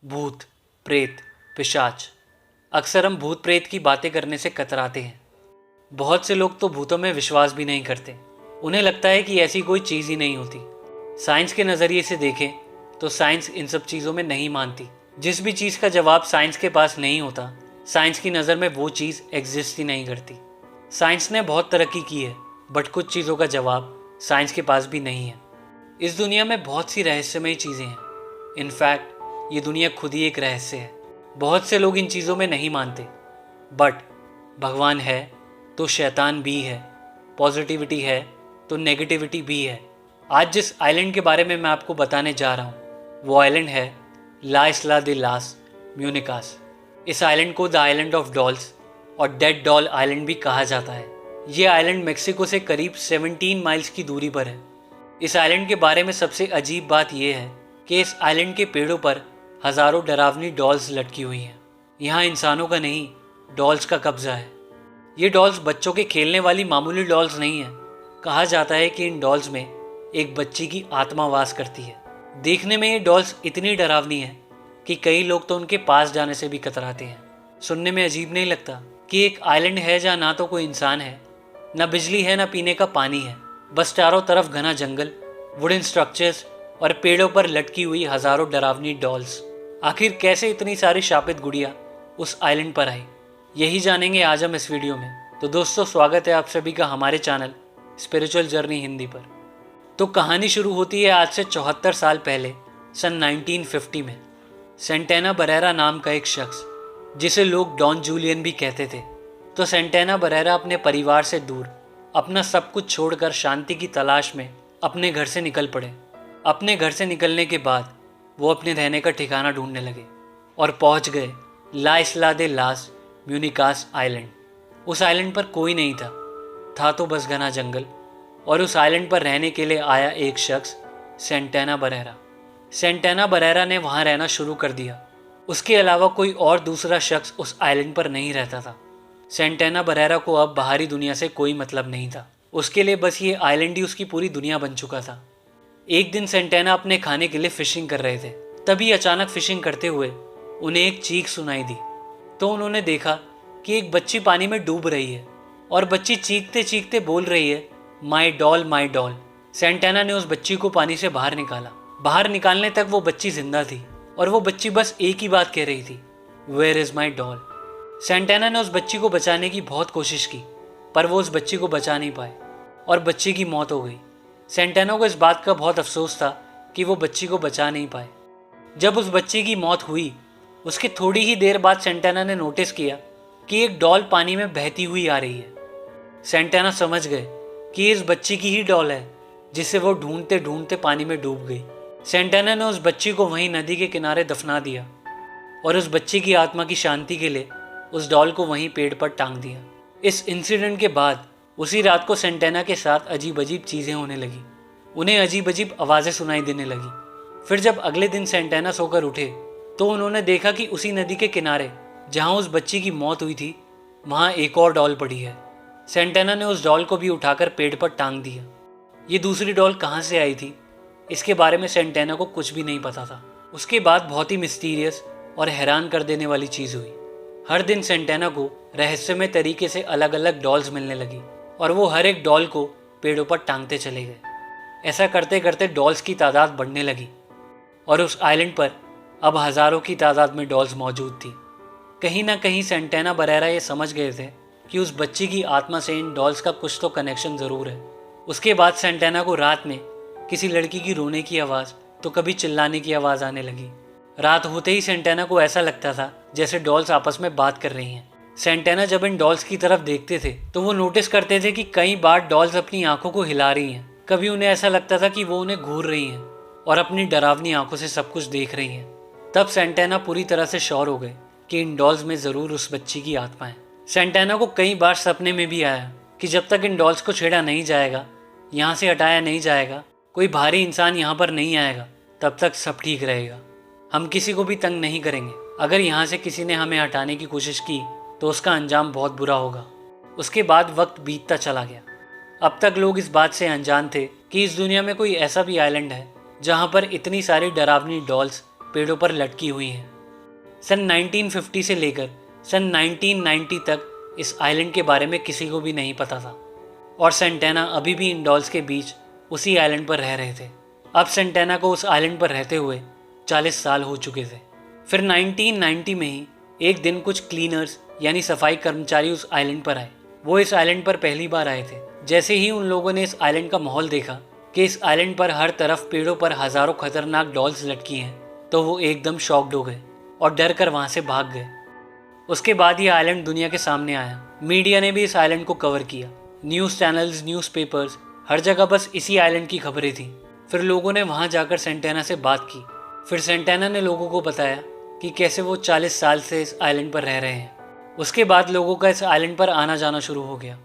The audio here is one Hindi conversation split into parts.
भूत, प्रेत, पिशाच। अक्सर हम भूत प्रेत की बातें करने से कतराते हैं। बहुत से लोग तो भूतों में विश्वास भी नहीं करते। उन्हें लगता है कि ऐसी कोई चीज़ ही नहीं होती। साइंस के नज़रिए से देखें तो साइंस इन सब चीज़ों में नहीं मानती। जिस भी चीज़ का जवाब साइंस के पास नहीं होता, साइंस की नज़र में वो चीज़ एग्जिस्ट ही नहीं करती। साइंस ने बहुत तरक्की की है, बट कुछ चीज़ों का जवाब साइंस के पास भी नहीं है। इस दुनिया में बहुत सी रहस्यमयी चीज़ें हैं। इनफैक्ट ये दुनिया खुद ही एक रहस्य है। बहुत से लोग इन चीज़ों में नहीं मानते, बट भगवान है तो शैतान भी है, पॉजिटिविटी है तो नेगेटिविटी भी है। आज जिस आइलैंड के बारे में मैं आपको बताने जा रहा हूँ, वो आइलैंड है ला इस्ला दे लास म्यूनिकास। इस आइलैंड को द आइलैंड ऑफ डॉल्स और डेड डॉल आइलैंड भी कहा जाता है। ये आइलैंड मेक्सिको से करीब 17 माइल्स की दूरी पर है। इस आइलैंड के बारे में सबसे अजीब बात यह है कि इस आइलैंड के पेड़ों पर हजारों डरावनी डॉल्स लटकी हुई हैं। यहाँ इंसानों का नहीं, डॉल्स का कब्जा है। ये डॉल्स बच्चों के खेलने वाली मामूली डॉल्स नहीं है। कहा जाता है कि इन डॉल्स में एक बच्ची की आत्मा वास करती है। देखने में ये डॉल्स इतनी डरावनी है कि कई लोग तो उनके पास जाने से भी कतराते हैं। सुनने में अजीब नहीं लगता कि एक आइलैंड है जहाँ ना तो कोई इंसान है, ना बिजली है, ना पीने का पानी है। बस चारों तरफ घना जंगल, वुडन स्ट्रक्चर्स और पेड़ों पर लटकी हुई हजारों डरावनी डॉल्स। आखिर कैसे इतनी सारी शापित गुड़िया उस आइलैंड पर आई, यही जानेंगे आज हम इस वीडियो में। तो दोस्तों, स्वागत है आप सभी का हमारे चैनल स्पिरिचुअल जर्नी हिंदी पर। तो कहानी शुरू होती है आज से 74 साल पहले, सन 1950 में। सेंटेना बरेरा नाम का एक शख्स, जिसे लोग डॉन जूलियन भी कहते थे। तो सेंटेना बरेरा अपने परिवार से दूर अपना सब कुछ छोड़कर शांति की तलाश में अपने घर से निकल पड़े। अपने घर से निकलने के बाद वो अपने रहने का ठिकाना ढूंढने लगे और पहुंच गए ला इस्ला दे लास म्यूनिकास आइलैंड। उस आइलैंड पर कोई नहीं था तो बस घना जंगल। और उस आइलैंड पर रहने के लिए आया एक शख्स, सेंटेना बरेरा। सेंटेना बरेरा ने वहां रहना शुरू कर दिया। उसके अलावा कोई और दूसरा शख्स उस आइलैंड पर नहीं रहता था। सेंटेना बरेरा को अब बाहरी दुनिया से कोई मतलब नहीं था। उसके लिए बस ये आइलैंड ही उसकी पूरी दुनिया बन चुका था। एक दिन सेंटेना अपने खाने के लिए फिशिंग कर रहे थे। तभी अचानक फिशिंग करते हुए उन्हें एक चीख सुनाई दी। तो उन्होंने देखा कि एक बच्ची पानी में डूब रही है और बच्ची चीखते चीखते बोल रही है, माई डॉल माई डॉल। सेंटेना ने उस बच्ची को पानी से बाहर निकाला। बाहर निकालने तक वो बच्ची जिंदा थी और वो बच्ची बस एक ही बात कह रही थी, वेयर इज माई डॉल। सेंटेना ने उस बच्ची को बचाने की बहुत कोशिश की, पर वो उस बच्ची को बचा नहीं पाए और बच्ची की मौत हो गई। सेंटेना को इस बात का बहुत अफसोस था कि वो बच्ची को बचा नहीं पाए। जब उस बच्ची की मौत हुई, उसके थोड़ी ही देर बाद सेंटेना ने नोटिस किया कि एक डॉल पानी में बहती हुई आ रही है। सेंटेना समझ गए कि इस बच्ची की ही डॉल है, जिसे वो ढूंढते ढूंढते पानी में डूब गई। सेंटेना ने उस बच्ची को वहीं नदी के किनारे दफना दिया और उस बच्ची की आत्मा की शांति के लिए उस डॉल को वहीं पेड़ पर टांग दिया। इस इंसिडेंट के बाद उसी रात को सेंटेना के साथ अजीब अजीब चीज़ें होने लगी। उन्हें अजीब अजीब आवाज़ें सुनाई देने लगी। फिर जब अगले दिन सेंटेना सोकर उठे तो उन्होंने देखा कि उसी नदी के किनारे जहाँ उस बच्ची की मौत हुई थी, वहाँ एक और डॉल पड़ी है। सेंटेना ने उस डॉल को भी उठाकर पेड़ पर टांग दिया। ये दूसरी डॉल कहाँ से आई थी, इसके बारे में सेंटेना को कुछ भी नहीं पता था। उसके बाद बहुत ही मिस्टीरियस और हैरान कर देने वाली चीज़ हुई। हर दिन सेंटेना को रहस्यमय तरीके से अलग अलग डॉल्स मिलने लगी और वो हर एक डॉल को पेड़ों पर टांगते चले गए। ऐसा करते करते डॉल्स की तादाद बढ़ने लगी और उस आइलैंड पर अब हज़ारों की तादाद में डॉल्स मौजूद थी। कहीं ना कहीं सेंटेना बरेरा ये समझ गए थे कि उस बच्ची की आत्मा से इन डॉल्स का कुछ तो कनेक्शन ज़रूर है। उसके बाद सेंटेना को रात में किसी लड़की की रोने की आवाज़ तो कभी चिल्लाने की आवाज़ आने लगी। रात होते ही सेंटेना को ऐसा लगता था जैसे डॉल्स आपस में बात कर रही हैं। सेंटेना जब इन डॉल्स की तरफ देखते थे तो वो नोटिस करते थे कि कई बार डॉल्स अपनी आंखों को हिला रही हैं। कभी उन्हें ऐसा लगता था कि वो उन्हें घूर रही हैं और अपनी डरावनी आंखों से सब कुछ देख रही हैं। तब सेंटेना पूरी तरह से श्योर हो गए कि इन डॉल्स में ज़रूर उस बच्ची की आत्मा है। सेंटेना को कई बार सपने में भी आया कि जब तक इन डॉल्स को छेड़ा नहीं जाएगा, यहाँ से हटाया नहीं जाएगा, कोई भारी इंसान यहाँ पर नहीं आएगा, तब तक सब ठीक रहेगा। हम किसी को भी तंग नहीं करेंगे। अगर यहाँ से किसी ने हमें हटाने की कोशिश की तो उसका अंजाम बहुत बुरा होगा। उसके बाद वक्त बीतता चला गया। अब तक लोग इस बात से अनजान थे कि इस दुनिया में कोई ऐसा भी आइलैंड है जहाँ पर इतनी सारी डरावनी डॉल्स पेड़ों पर लटकी हुई हैं। सन 1950 से लेकर सन 1990 तक इस आइलैंड के बारे में किसी को भी नहीं पता था और सेंटेना अभी भी इन डॉल्स के बीच उसी आइलैंड पर रह रहे थे। अब सेंटेना को उस आइलैंड पर रहते हुए 40 साल हो चुके थे। फिर 1990 में ही एक दिन कुछ क्लीनर्स यानी सफाई कर्मचारी उस आइलैंड पर आए। वो इस आइलैंड पर पहली बार आए थे। जैसे ही उन लोगों ने इस आइलैंड का माहौल देखा कि इस आइलैंड पर हर तरफ पेड़ों पर हजारों खतरनाक डॉल्स लटकी हैं, तो वो एकदम शॉक्ड हो गए और डर कर वहाँ से भाग गए। उसके बाद ये आइलैंड दुनिया के सामने आया। मीडिया ने भी इस आइलैंड को कवर किया। न्यूज़ चैनल्स, न्यूज़पेपर्स, हर जगह बस इसी आइलैंड की खबरें थी। फिर लोगों ने वहाँ जाकर सेंटेना से बात की। फिर सेंटेना ने लोगों को बताया कि कैसे वो 40 साल से इस आइलैंड पर रह रहे हैं। उसके बाद लोगों का इस आइलैंड पर आना जाना शुरू हो गया।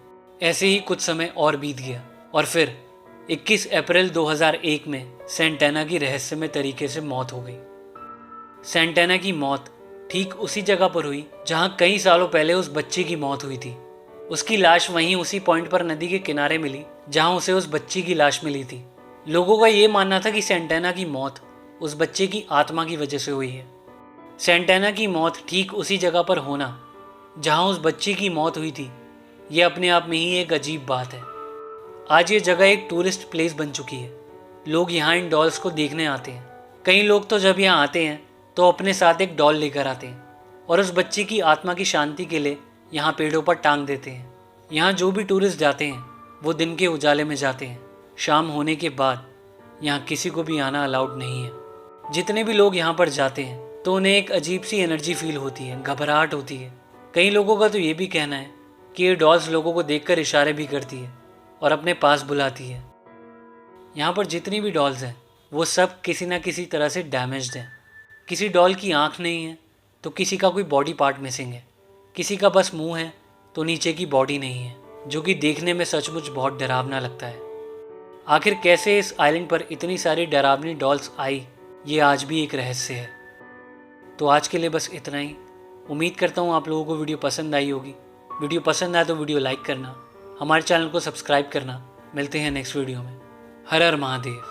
ऐसे ही कुछ समय और बीत गया और फिर 21 अप्रैल 2001 में सेंटेना की रहस्यमय तरीके से मौत हो गई। सेंटेना की मौत ठीक उसी जगह पर हुई जहां कई सालों पहले उस बच्ची की मौत हुई थी। उसकी लाश वहीं उसी पॉइंट पर नदी के किनारे मिली जहां उसे उस बच्ची की लाश मिली थी। लोगों का ये मानना था कि सेंटेना की मौत उस बच्चे की आत्मा की वजह से हुई है। सेंटेना की मौत ठीक उसी जगह पर होना जहां उस बच्ची की मौत हुई थी, ये अपने आप में ही एक अजीब बात है। आज ये जगह एक टूरिस्ट प्लेस बन चुकी है। लोग यहाँ इन डॉल्स को देखने आते हैं। कई लोग तो जब यहाँ आते हैं तो अपने साथ एक डॉल लेकर आते हैं और उस बच्ची की आत्मा की शांति के लिए यहाँ पेड़ों पर टांग देते हैं। यहाँ जो भी टूरिस्ट जाते हैं वो दिन के उजाले में जाते हैं। शाम होने के बाद यहाँ किसी को भी आना अलाउड नहीं है। जितने भी लोग यहाँ पर जाते हैं तो उन्हें एक अजीब सी एनर्जी फील होती है, घबराहट होती है। कई लोगों का तो ये भी कहना है कि ये डॉल्स लोगों को देखकर इशारे भी करती है और अपने पास बुलाती है। यहाँ पर जितनी भी डॉल्स हैं वो सब किसी ना किसी तरह से डैमेज्ड हैं। किसी डॉल की आँख नहीं है तो किसी का कोई बॉडी पार्ट मिसिंग है, किसी का बस मुंह है तो नीचे की बॉडी नहीं है, जो कि देखने में सचमुच बहुत डरावना लगता है। आखिर कैसे इस आइलैंड पर इतनी सारी डरावनी डॉल्स आई, ये आज भी एक रहस्य है। तो आज के लिए बस इतना ही। उम्मीद करता हूँ आप लोगों को वीडियो पसंद आई होगी। वीडियो पसंद आए तो वीडियो लाइक करना, हमारे चैनल को सब्सक्राइब करना। मिलते हैं नेक्स्ट वीडियो में। हर हर महादेव।